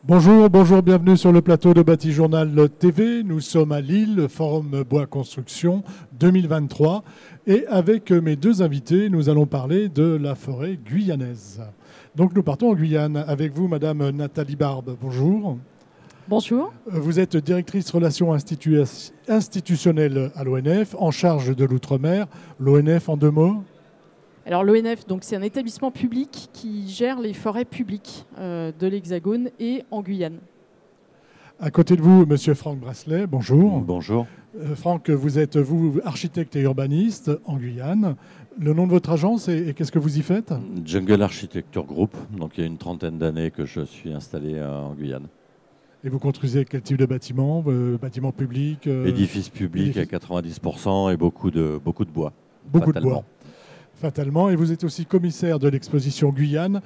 Bonjour, bienvenue sur le plateau de Batijournal TV. Nous sommes à Lille, Forum Bois Construction 2023. Et avec mes deux invités, nous allons parler de la forêt guyanaise. Donc nous partons en Guyane avec vous, Madame Nathalie Barbe. Bonjour. Bonjour. Vous êtes directrice relations institutionnelles à l'ONF, en charge de l'outre-mer. L'ONF en deux mots? Alors l'ONF, c'est un établissement public qui gère les forêts publiques de l'Hexagone et en Guyane. À côté de vous, Monsieur Franck Brasselet, bonjour. Bonjour. Franck, vous êtes architecte et urbaniste en Guyane. Le nom de votre agence et qu'est-ce que vous y faites? Jungle Architecture Group. Donc il y a une trentaine d'années que je suis installé en Guyane. Et vous construisez quel type de bâtiment? Bâtiments publics Édifices publics à 90% et beaucoup de bois. Beaucoup de bois. Fatalement. Et vous êtes aussi commissaire de l'exposition Guyane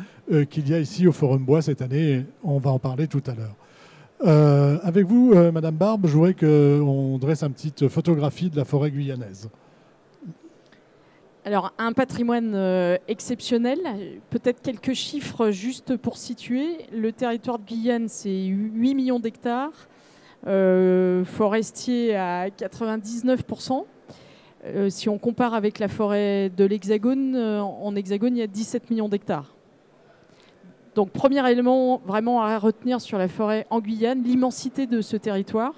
qu'il y a ici au Forum Bois cette année. On va en parler tout à l'heure. Avec vous, Madame Barbe, je voudrais qu'on dresse une petite photographie de la forêt guyanaise. Alors, un patrimoine exceptionnel. Peut-être quelques chiffres juste pour situer. Le territoire de Guyane, c'est 8 millions d'hectares. Forestier à 99%. Si on compare avec la forêt de l'Hexagone, en Hexagone, il y a 17 millions d'hectares. Donc, premier élément vraiment à retenir sur la forêt en Guyane, l'immensité de ce territoire.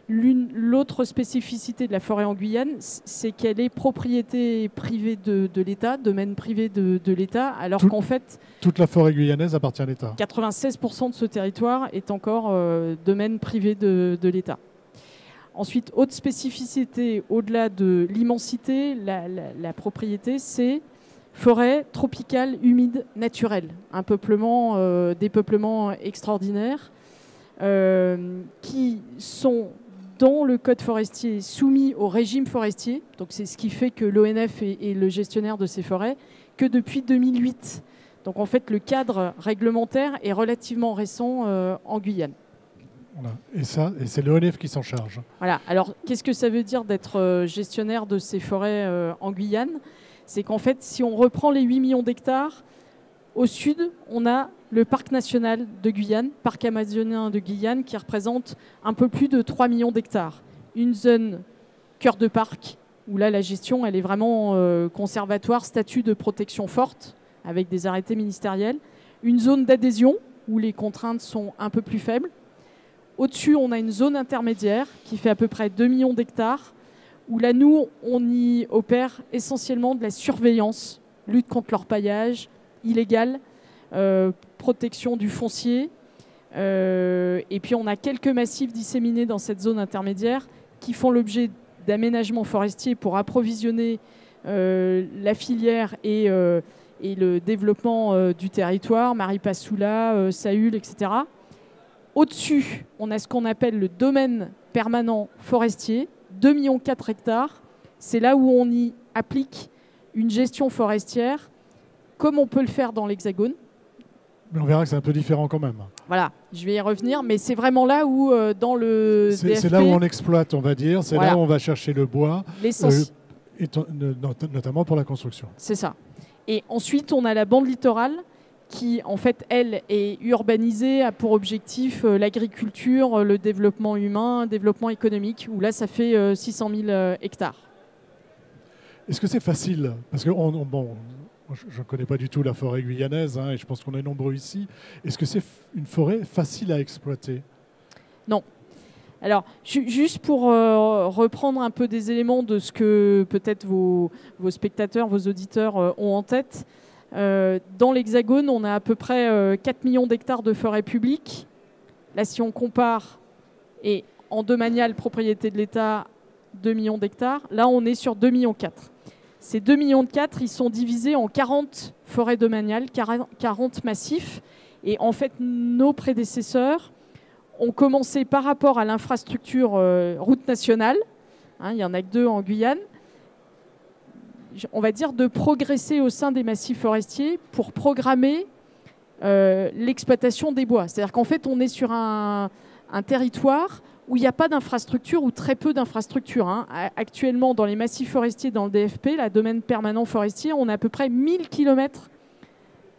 L'autre spécificité de la forêt en Guyane, c'est qu'elle est propriété privée de l'État, domaine privé de l'État, alors qu'en fait... Toute la forêt guyanaise appartient à l'État. 96% de ce territoire est encore domaine privé de l'État. Ensuite, autre spécificité, au-delà de l'immensité, la propriété, c'est forêt tropicale humide naturelle. Un peuplement, des peuplements extraordinaires qui sont dans le code forestier soumis au régime forestier. Donc c'est ce qui fait que l'ONF est le gestionnaire de ces forêts que depuis 2008. Donc en fait, le cadre réglementaire est relativement récent en Guyane. Voilà. Et c'est l'ONF qui s'en charge. Voilà. Alors, qu'est-ce que ça veut dire d'être gestionnaire de ces forêts en Guyane? C'est qu'en fait, si on reprend les 8 millions d'hectares, au sud, on a le parc national de Guyane, parc amazonien de Guyane, qui représente un peu plus de 3 millions d'hectares. Une zone cœur de parc, où là, la gestion, elle est vraiment conservatoire, statut de protection forte, avec des arrêtés ministériels. Une zone d'adhésion, où les contraintes sont un peu plus faibles. Au-dessus, on a une zone intermédiaire qui fait à peu près 2 millions d'hectares, où là, nous, on y opère essentiellement de la surveillance, lutte contre l'orpaillage illégal, protection du foncier. Et puis, on a quelques massifs disséminés dans cette zone intermédiaire qui font l'objet d'aménagements forestiers pour approvisionner la filière et le développement du territoire, Maripasoula, Saül, etc. Au-dessus, on a ce qu'on appelle le domaine permanent forestier, 2,4 millions d'hectares. C'est là où on y applique une gestion forestière, comme on peut le faire dans l'Hexagone. Mais on verra que c'est un peu différent quand même. Voilà, je vais y revenir, mais c'est vraiment là où, dans le DFP... C'est là où on exploite, on va dire. C'est là où on va chercher le bois, notamment pour la construction. C'est ça. Et ensuite, on a la bande littorale, qui, en fait, elle, est urbanisée, a pour objectif l'agriculture, le développement humain, le développement économique, où là, ça fait 600 000 hectares. Est-ce que c'est facile? Parce que, je ne connais pas du tout la forêt guyanaise, et je pense qu'on est nombreux ici. Est-ce que c'est une forêt facile à exploiter? Non. Alors, juste pour reprendre un peu des éléments de ce que peut-être vos spectateurs, vos auditeurs ont en tête, dans l'Hexagone, on a à peu près 4 millions d'hectares de forêt publique. Là, si on compare, et en domaniale, propriété de l'État, 2 millions d'hectares, là, on est sur 2,4 millions. Ces 2,4 millions, ils sont divisés en 40 forêts domaniales, 40 massifs. Et en fait, nos prédécesseurs ont commencé par rapport à l'infrastructure route nationale, il n'y en a que 2 en Guyane, on va dire de progresser au sein des massifs forestiers pour programmer l'exploitation des bois. C'est-à-dire qu'en fait, on est sur un territoire où il n'y a pas d'infrastructure ou très peu d'infrastructures. Actuellement, dans les massifs forestiers, dans le DFP, la domaine permanent forestier, on a à peu près 1000 km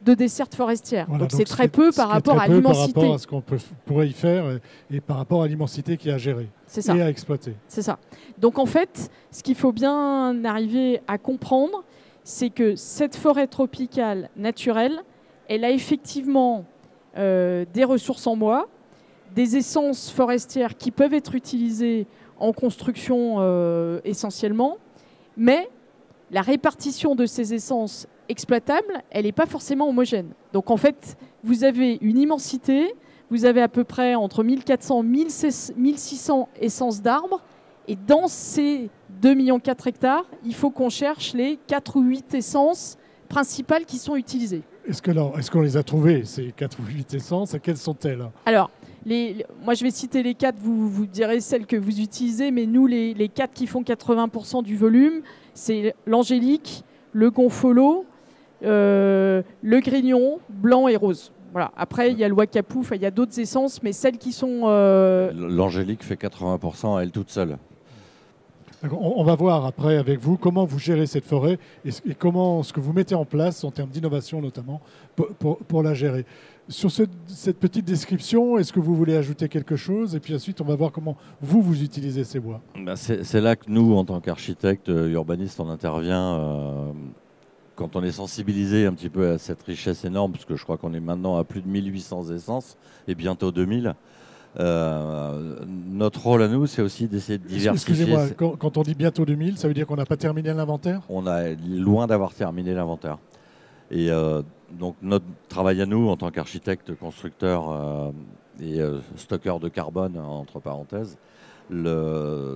de desserte forestière. Voilà, donc c'est très peu par rapport à l'immensité. Par rapport à ce qu'on pourrait y faire et par rapport à l'immensité qu'il y a à gérer et à exploiter. C'est ça. Donc en fait, ce qu'il faut bien arriver à comprendre, c'est que cette forêt tropicale naturelle, elle a effectivement des ressources en bois, des essences forestières qui peuvent être utilisées en construction essentiellement, mais la répartition de ces essences exploitables, elle n'est pas forcément homogène. Donc en fait, vous avez une immensité, vous avez à peu près entre 1400 et 1600 essences d'arbres, et dans ces 2,4 millions hectares, il faut qu'on cherche les 4 ou 8 essences principales qui sont utilisées. Est-ce qu'on les a trouvées, ces 4 ou 8 essences, et quelles sont-elles? Alors, moi je vais citer les 4, vous direz celles que vous utilisez, mais nous, les 4 qui font 80% du volume, c'est l'angélique, le gonfolo, le grignon, blanc et rose. Voilà. Après, il y a le wakapou, il y a d'autres essences, mais celles qui sont... L'angélique fait 80% à elle toute seule. On va voir après avec vous comment vous gérez cette forêt et comment ce que vous mettez en place en termes d'innovation notamment pour la gérer. Sur cette petite description, est-ce que vous voulez ajouter quelque chose? Et puis ensuite, on va voir comment vous utilisez ces bois. C'est là que nous, en tant qu'architectes, urbanistes, on intervient quand on est sensibilisé un petit peu à cette richesse énorme, parce que je crois qu'on est maintenant à plus de 1800 essences et bientôt 2000. Notre rôle à nous, c'est aussi d'essayer de diversifier. Excusez-moi, quand on dit bientôt 2000, ça veut dire qu'on n'a pas terminé l'inventaire? On est loin d'avoir terminé l'inventaire. Et donc notre travail à nous, en tant qu'architecte, constructeur et stockeur de carbone, entre parenthèses,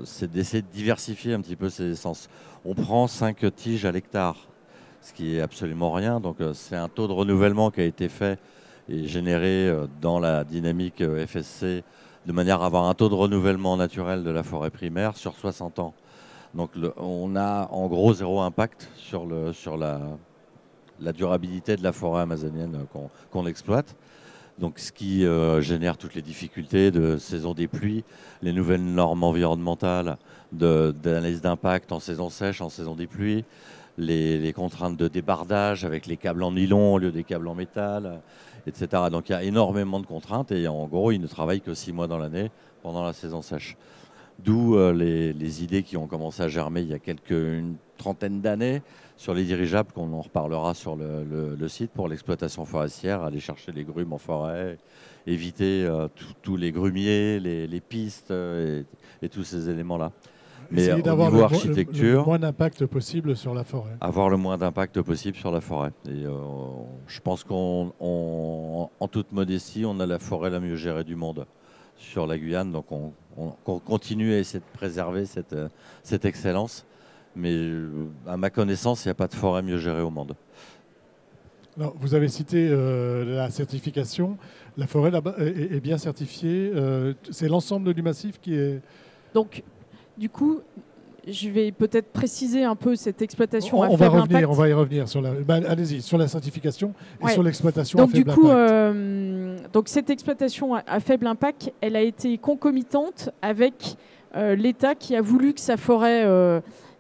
c'est d'essayer de diversifier un petit peu ces essences. On prend 5 tiges à l'hectare, ce qui est absolument rien. Donc c'est un taux de renouvellement qui a été fait et généré dans la dynamique FSC de manière à avoir un taux de renouvellement naturel de la forêt primaire sur 60 ans. Donc on a en gros 0 impact sur la durabilité de la forêt amazonienne qu'on exploite. Donc ce qui génère toutes les difficultés de saison des pluies, les nouvelles normes environnementales d'analyse d'impact en saison sèche, en saison des pluies, les contraintes de débardage avec les câbles en nylon au lieu des câbles en métal, etc. Donc il y a énormément de contraintes et en gros, ils ne travaillent que 6 mois dans l'année pendant la saison sèche. D'où les idées qui ont commencé à germer il y a une trentaine d'années sur les dirigeables, qu'on en reparlera sur le site pour l'exploitation forestière, aller chercher les grumes en forêt, éviter tous les grumiers, les pistes et tous ces éléments-là. Mais essayer d'avoir au niveau architecture, le moins d'impact possible sur la forêt. Avoir le moins d'impact possible sur la forêt. Et je pense qu'en toute modestie, on a la forêt la mieux gérée du monde sur la Guyane. Donc on continue à essayer de préserver cette excellence. Mais à ma connaissance, il n'y a pas de forêt mieux gérée au monde. Alors, vous avez cité la certification. La forêt là-bas est bien certifiée. C'est l'ensemble du massif qui est... Donc, du coup, je vais peut-être préciser un peu cette exploitation à faible impact. On va y revenir. Allez-y, sur la certification et sur l'exploitation à faible impact. Donc cette exploitation à faible impact, elle a été concomitante avec l'État qui a voulu que sa forêt,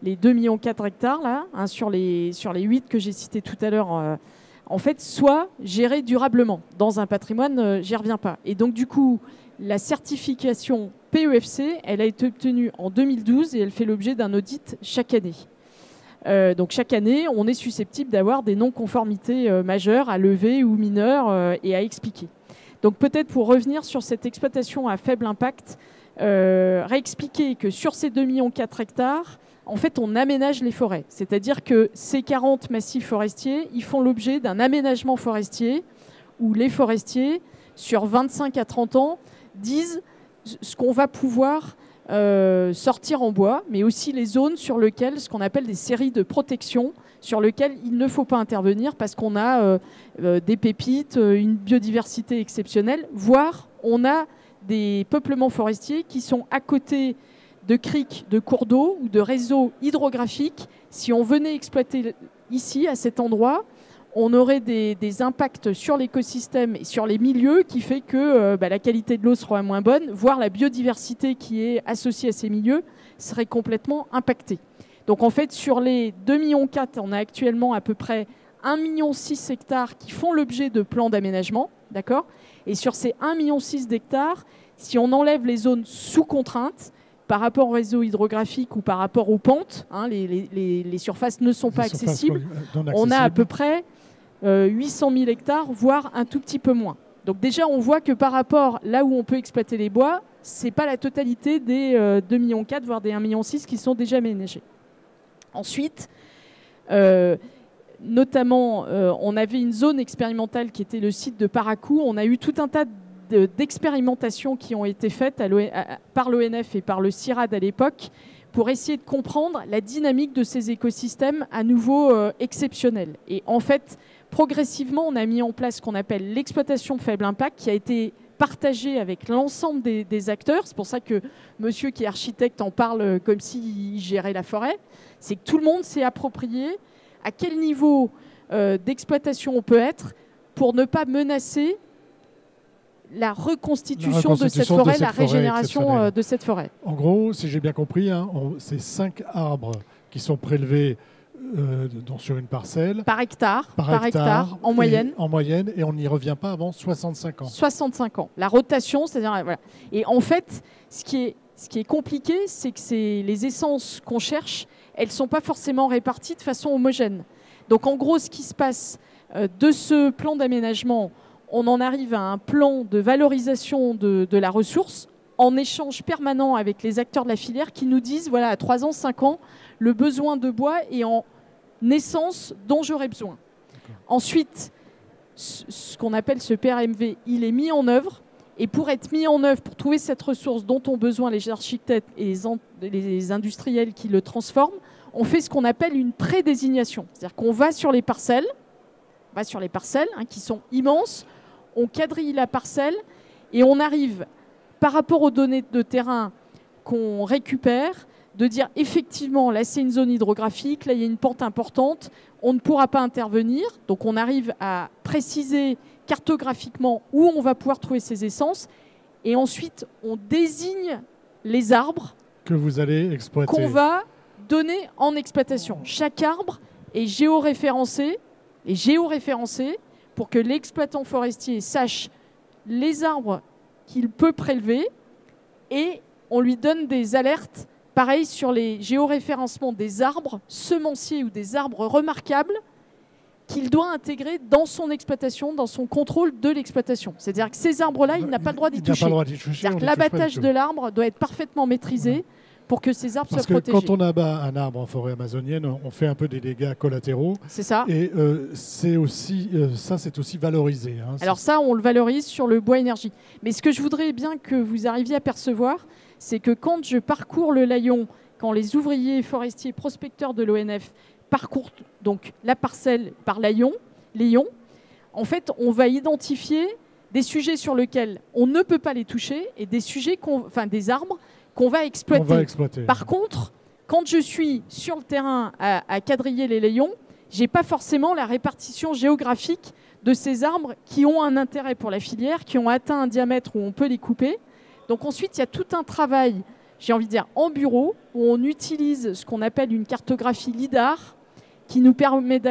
les 2,4 millions hectares, là, sur les 8 que j'ai cités tout à l'heure, en fait, soit gérée durablement. Dans un patrimoine, j'y reviens pas. Et donc, du coup, la certification PEFC, elle a été obtenue en 2012 et elle fait l'objet d'un audit chaque année. Donc chaque année, on est susceptible d'avoir des non-conformités majeures à lever ou mineures et à expliquer. Donc peut-être pour revenir sur cette exploitation à faible impact, réexpliquer que sur ces 2,4 millions hectares, en fait, on aménage les forêts. C'est-à-dire que ces 40 massifs forestiers, ils font l'objet d'un aménagement forestier où les forestiers, sur 25 à 30 ans, disent ce qu'on va pouvoir sortir en bois, mais aussi les zones sur lesquelles, ce qu'on appelle des séries de protection, sur lesquelles il ne faut pas intervenir parce qu'on a des pépites, une biodiversité exceptionnelle, voire on a des peuplements forestiers qui sont à côté de criques, de cours d'eau ou de réseaux hydrographiques. Si on venait exploiter ici, à cet endroit, on aurait des impacts sur l'écosystème et sur les milieux qui fait que la qualité de l'eau sera moins bonne, voire la biodiversité qui est associée à ces milieux serait complètement impactée. Donc en fait, sur les 2,4 millions, on a actuellement à peu près 1,6 million d'hectares qui font l'objet de plans d'aménagement, d'accord ? Et sur ces 1,6 million d'hectares, si on enlève les zones sous contrainte, par rapport au réseau hydrographique ou par rapport aux pentes, hein, les surfaces ne sont pas accessibles, on a à peu près 800 000 hectares, voire un tout petit peu moins. Donc déjà, on voit que par rapport là où on peut exploiter les bois, ce n'est pas la totalité des 2,4 millions, voire des 1,6 million qui sont déjà aménagés. Ensuite, notamment, on avait une zone expérimentale qui était le site de Paracou. On a eu tout un tas d'expérimentations qui ont été faites par l'ONF et par le CIRAD à l'époque pour essayer de comprendre la dynamique de ces écosystèmes à nouveau exceptionnels. Et en fait, progressivement, on a mis en place ce qu'on appelle l'exploitation faible impact qui a été partagée avec l'ensemble des acteurs. C'est pour ça que monsieur qui est architecte en parle comme s'il gérait la forêt. C'est que tout le monde s'est approprié à quel niveau d'exploitation on peut être pour ne pas menacer la reconstitution de cette forêt, la régénération de cette forêt. En gros, si j'ai bien compris, hein, c'est 5 arbres qui sont prélevés sur une parcelle. Par hectare, en moyenne. En moyenne, et on n'y revient pas avant 65 ans. 65 ans. La rotation, c'est-à-dire... Voilà. Et en fait, ce qui est compliqué, c'est que les essences qu'on cherche, elles ne sont pas forcément réparties de façon homogène. Donc en gros, ce qui se passe de ce plan d'aménagement, on en arrive à un plan de valorisation de la ressource en échange permanent avec les acteurs de la filière qui nous disent, voilà, à 3 ans, 5 ans, le besoin de bois est en essence dont j'aurais besoin. Ensuite, ce qu'on appelle ce PRMV, il est mis en œuvre. Et pour être mis en œuvre, pour trouver cette ressource dont ont besoin les architectes et les industriels qui le transforment, on fait ce qu'on appelle une prédésignation. C'est-à-dire qu'on va sur les parcelles, hein, qui sont immenses, on quadrille la parcelle et on arrive, par rapport aux données de terrain qu'on récupère, de dire effectivement, là c'est une zone hydrographique, là il y a une pente importante, on ne pourra pas intervenir. Donc on arrive à préciser cartographiquement où on va pouvoir trouver ces essences. Et ensuite, on désigne les arbres que vous allez exploiter, qu'on va donner en exploitation. Chaque arbre est géoréférencé pour que l'exploitant forestier sache les arbres qu'il peut prélever et on lui donne des alertes, pareil sur les géoréférencements des arbres semenciers ou des arbres remarquables qu'il doit intégrer dans son exploitation, dans son contrôle de l'exploitation. C'est-à-dire que ces arbres-là, il n'a pas le droit d'y toucher. C'est-à-dire que l'abattage de l'arbre doit être parfettement maitrisé pour que ces arbres soient protégés. Parce que quand on abat un arbre en forêt amazonienne, on fait un peu des dégâts collatéraux. C'est ça. Et c'est aussi valorisé. Hein. Alors ça, on le valorise sur le bois énergie. Mais ce que je voudrais bien que vous arriviez à percevoir, c'est que quand je parcours le Layon, quand les ouvriers forestiers prospecteurs de l'ONF parcourent donc la parcelle par Layon, en fait, on va identifier des sujets sur lesquels on ne peut pas les toucher et des sujets, des arbres qu'on va exploiter. Par contre, quand je suis sur le terrain à quadriller les layons, je n'ai pas forcément la répartition géographique de ces arbres qui ont un intérêt pour la filière, qui ont atteint un diamètre où on peut les couper. Donc ensuite, il y a tout un travail, j'ai envie de dire, en bureau, où on utilise ce qu'on appelle une cartographie LIDAR, qui nous permet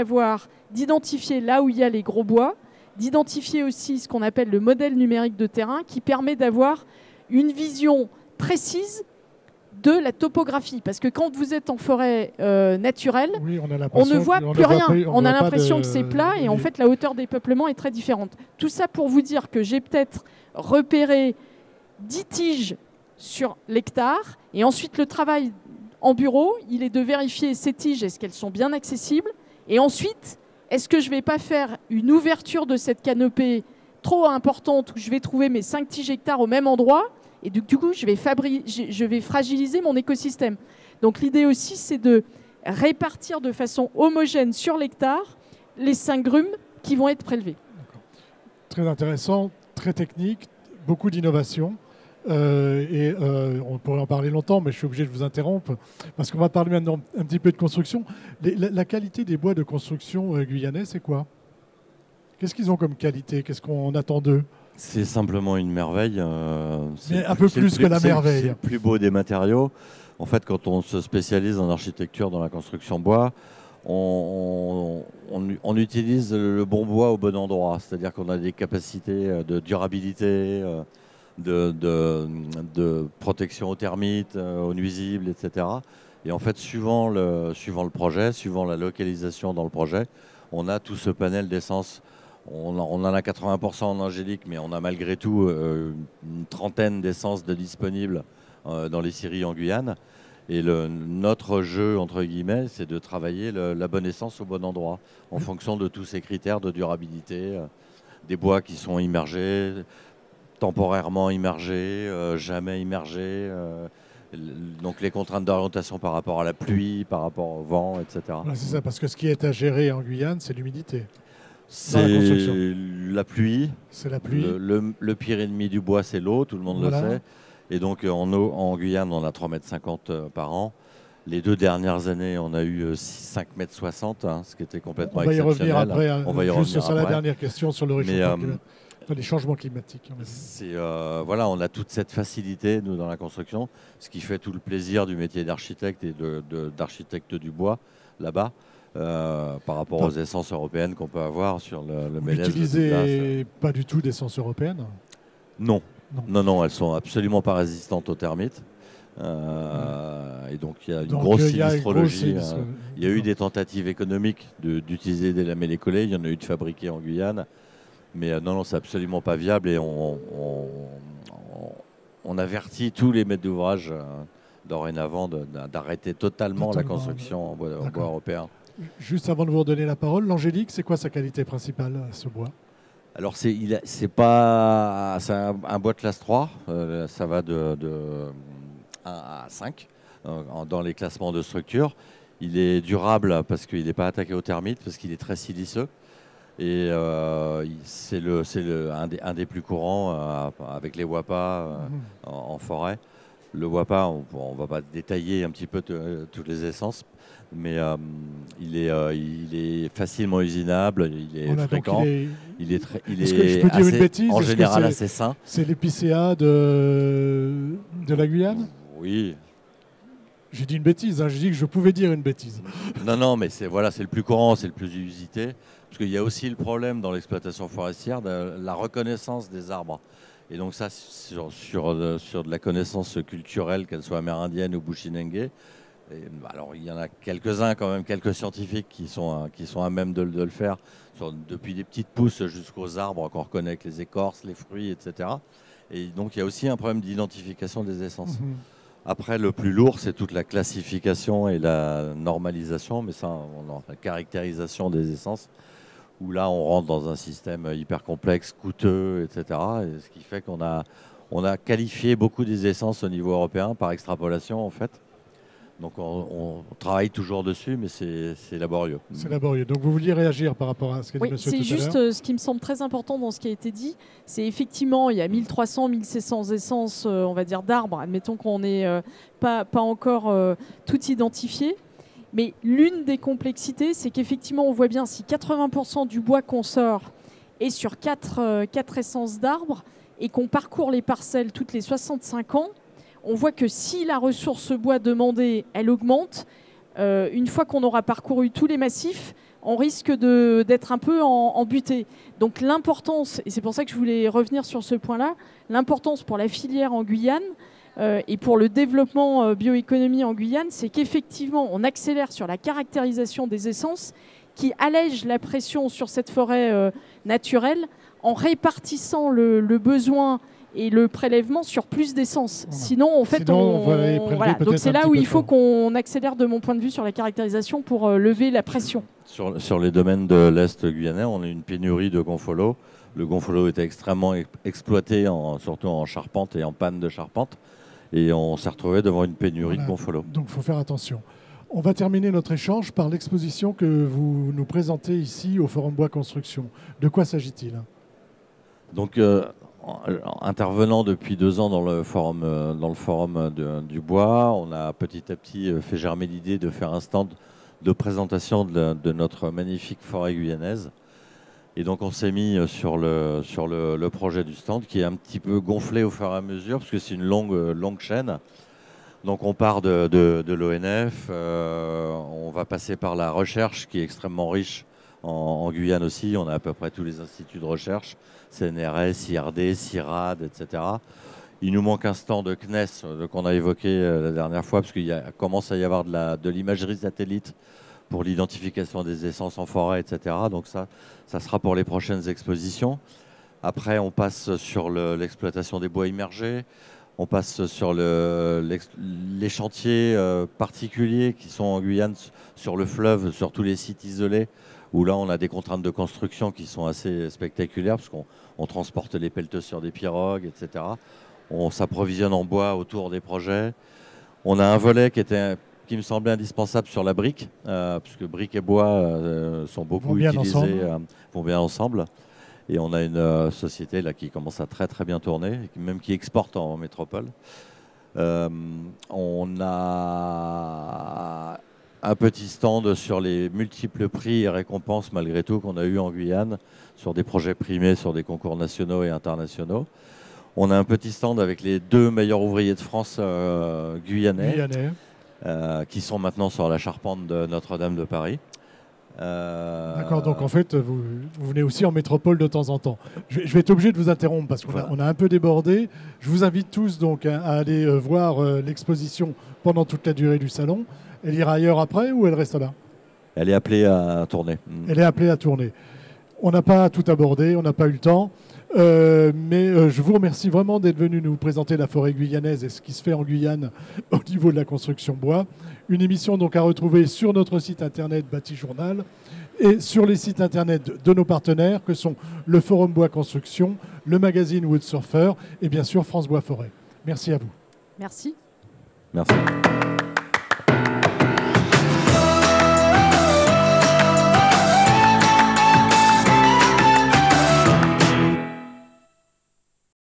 d'identifier là où il y a les gros bois, d'identifier aussi ce qu'on appelle le modèle numérique de terrain, qui permet d'avoir une vision précise de la topographie. Parce que quand vous êtes en forêt naturelle, on ne voit plus rien. On a l'impression que c'est plat et en fait la hauteur des peuplements est très différente. Tout ça pour vous dire que j'ai peut-être repéré 10 tiges sur l'hectare et ensuite le travail en bureau, il est de vérifier ces tiges, est-ce qu'elles sont bien accessibles et ensuite, est-ce que je ne vais pas faire une ouverture de cette canopée trop importante où je vais trouver mes 5 tiges hectares au même endroit et du coup, je vais fragiliser mon écosystème. Donc l'idée aussi, c'est de répartir de façon homogène sur l'hectare les 5 grumes qui vont être prélevées. Très intéressant, très technique, beaucoup d'innovation. On pourrait en parler longtemps, mais je suis obligé de vous interrompre parce qu'on va parler maintenant un petit peu de construction. La qualité des bois de construction guyanais, c'est quoi? Qu'est-ce qu'ils ont comme qualité? Qu'est-ce qu'on attend d'eux? C'est simplement une merveille. Mais un peu plus que la merveille. C'est le plus beau des matériaux. En fait, quand on se spécialise en architecture dans la construction bois, on utilise le bon bois au bon endroit. C'est-à-dire qu'on a des capacités de durabilité, de protection aux termites, aux nuisibles, etc. Et en fait, suivant le projet, suivant la localisation dans le projet, on a tout ce panel d'essence. On en a 80% en angélique, mais on a malgré tout une trentaine d'essences disponibles dans les scieries en Guyane. Et notre jeu, entre guillemets, c'est de travailler la bonne essence au bon endroit, en fonction de tous ces critères de durabilité, des bois qui sont immergés, temporairement immergés, jamais immergés, donc les contraintes d'orientation par rapport à la pluie, par rapport au vent, etc. Ouais, c'est ça, parce que ce qui est à gérer en Guyane, c'est l'humidité. C'est la pluie. C'est la pluie. Le pire ennemi du bois, c'est l'eau, tout le monde le sait. Et donc en Guyane, on a 3,50 m par an. Les 2 dernières années, on a eu 5,60 m, hein, ce qui était complètement exceptionnel. On va y revenir sur la dernière question sur le réchauffement climatique. Les changements climatiques. On a toute cette facilité, nous, dans la construction, ce qui fait tout le plaisir du métier d'architecte et d'architecte du bois, là-bas, par rapport aux essences européennes qu'on peut avoir sur le Mélèze. Vous n'utilisez pas du tout d'essence européenne? Non, elles sont absolument pas résistantes aux termites. Et donc il y a une grosse sinistrologie. Il y a eu des tentatives économiques d'utiliser des lamellés collés. Il y en a eu de fabriqués en Guyane. Mais non, c'est absolument pas viable. Et on avertit tous les maîtres d'ouvrage dorénavant d'arrêter totalement la construction en bois européen. Juste avant de vous redonner la parole, l'angélique, c'est quoi sa qualité principale, ce bois? Alors c'est un bois de classe 3, ça va de 1 à 5 dans les classements de structure. Il est durable parce qu'il n'est pas attaqué aux termites, parce qu'il est très siliceux. Et c'est un des plus courants avec les WAPA en forêt. Le WAPA, on ne va pas détailler un petit peu toutes les essences, mais il est facilement usinable, il est fréquent, il est en général assez sain. C'est l'épicéa de la Guyane? Oui. J'ai dit une bêtise, hein. J'ai dit que je pouvais dire une bêtise. Non, mais c'est le plus courant, c'est le plus usité. Parce qu'il y a aussi le problème dans l'exploitation forestière de la reconnaissance des arbres. Et donc ça, sur de la connaissance culturelle, qu'elle soit amérindienne ou bushinengue. Alors il y en a quelques-uns quand même, quelques scientifiques qui sont à même de le faire, depuis des petites pousses jusqu'aux arbres qu'on reconnaît avec les écorces, les fruits, etc. Et donc il y a aussi un problème d'identification des essences. Après, le plus lourd, c'est toute la classification et la normalisation, mais ça, la caractérisation des essences, où là, on rentre dans un système hyper complexe, coûteux, etc. Et ce qui fait qu'on a qualifié beaucoup des essences au niveau européen par extrapolation, en fait. Donc, on travaille toujours dessus, mais c'est laborieux. C'est laborieux. Donc, vous vouliez réagir par rapport à ce qu'a dit monsieur tout à l'heure? C'est juste ce qui me semble très important dans ce qui a été dit. C'est effectivement, il y a 1300, 1700 essences, on va dire, d'arbres. Admettons qu'on n'ait pas encore tout identifié. Mais l'une des complexités, c'est qu'effectivement, on voit bien si 80% du bois qu'on sort est sur 4 essences d'arbres et qu'on parcourt les parcelles toutes les 65 ans, on voit que si la ressource bois demandée, elle augmente, une fois qu'on aura parcouru tous les massifs, on risque d'être un peu en butée. Donc l'importance, et c'est pour ça que je voulais revenir sur ce point-là, l'importance pour la filière en Guyane et pour le développement bioéconomie en Guyane, c'est qu'effectivement, on accélère sur la caractérisation des essences qui allège la pression sur cette forêt naturelle en répartissant le besoin et le prélèvement sur plus d'essence. Voilà. Sinon, en fait, voilà. Donc c'est là où il faut qu'on accélère, de mon point de vue, sur la caractérisation pour lever la pression. Sur les domaines de l'Est guyanais, on a une pénurie de gonfolo. Le gonfolo était extrêmement exploité, surtout en charpente et en panne de charpente. Et on s'est retrouvé devant une pénurie de gonfolo. Donc il faut faire attention. On va terminer notre échange par l'exposition que vous nous présentez ici au Forum Bois Construction. De quoi s'agit-il? Donc, intervenant depuis 2 ans dans le forum du bois, on a petit à petit fait germer l'idée de faire un stand de présentation de notre magnifique forêt guyanaise. Et donc on s'est mis sur le projet du stand qui est un petit peu gonflé au fur et à mesure parce que c'est une longue chaîne. Donc on part de l'ONF, on va passer par la recherche qui est extrêmement riche en Guyane aussi. On a à peu près tous les instituts de recherche, CNRS, IRD, CIRAD, etc. Il nous manque un stand de CNES qu'on a évoqué la dernière fois, parce qu'il commence à y avoir de l'imagerie satellite pour l'identification des essences en forêt, etc. Donc ça sera pour les prochaines expositions. Après, on passe sur l'exploitation des bois immergés. On passe sur les chantiers particuliers qui sont en Guyane, sur le fleuve, sur tous les sites isolés, où là, on a des contraintes de construction qui sont assez spectaculaires, parce qu'on transporte les pelleteuses sur des pirogues, etc. On s'approvisionne en bois autour des projets. On a un volet qui me semblait indispensable sur la brique, puisque brique et bois sont beaucoup utilisés, vont bien ensemble. Et on a une société là, qui commence à très très bien tourner, même qui exporte en métropole. On a un petit stand sur les multiples prix et récompenses malgré tout qu'on a eu en Guyane, sur des projets primés, sur des concours nationaux et internationaux. On a un petit stand avec les 2 meilleurs ouvriers de France guyanais. Qui sont maintenant sur la charpente de Notre-Dame de Paris. D'accord, donc en fait, vous venez aussi en métropole de temps en temps. Je vais être obligé de vous interrompre parce qu'on a un peu débordé. Je vous invite tous donc à aller voir l'exposition pendant toute la durée du salon. Elle ira ailleurs après ou elle reste là? Elle est appelée à tourner. Elle est appelée à tourner. On n'a pas tout abordé, on n'a pas eu le temps. Mais je vous remercie vraiment d'être venu nous présenter la forêt guyanaise et ce qui se fait en Guyane au niveau de la construction bois. Une émission donc à retrouver sur notre site internet Batijournal et sur les sites internet de nos partenaires que sont le Forum Bois Construction, le magazine Wood Surfer et bien sûr France Bois Forêt. Merci à vous. Merci. Merci.